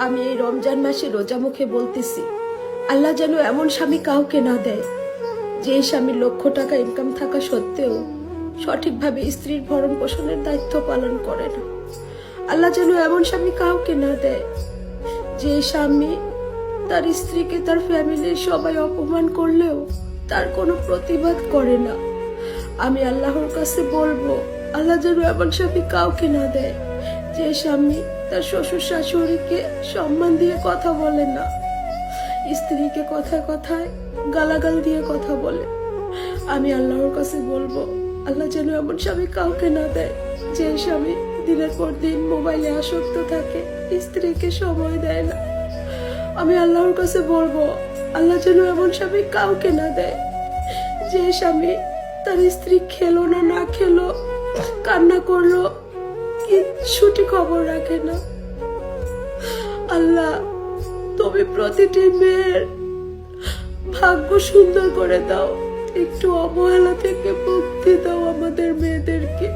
আমি এই রমজান মাসে রোজা মুখে বলতেছি, আল্লাহ যেন এমন স্বামী কাউকে না দেয় যে স্বামীর লক্ষ টাকা ইনকাম থাকা সত্ত্বেও সঠিকভাবে স্ত্রীর ভরণ পোষণের দায়িত্ব পালন করে না। আল্লাহ যেন এমন স্বামী কাউকে না দেয় যে স্বামী তার স্ত্রীকে তার ফ্যামিলির সবাই অপমান করলেও তার কোনো প্রতিবাদ করে না। আমি আল্লাহর কাছে বলবো, আল্লাহ যেন এমন স্বামী কাউকে না দেয় যে স্বামী তার শ্বশুর শাশুড়িকে সম্মান দিয়ে কথা বলে না, স্ত্রীকে কথায় কথায় গালাগাল দিয়ে কথা বলে। আমি আল্লাহর কাছে বলবো, আল্লাহ যেন এমন স্বামী কাউকে না দেয় যে স্বামী দিনের পর দিন মোবাইলে আসক্ত থাকে, স্ত্রীকে সময় দেয় না। আমি আল্লাহর কাছে বলবো, আল্লাহ যেন এমন স্বামী কাউকে না দেয় যে স্বামী তার স্ত্রী খেলো না না খেলো, কান্না করলো, কিচ্ছুটি খবর রাখে না। আল্লাহ, তুমি প্রতিটি মেয়ের ভাগ্য সুন্দর করে দাও, একটু অবহেলা থেকে মুক্তি দাও আমাদের মেয়েদেরকে।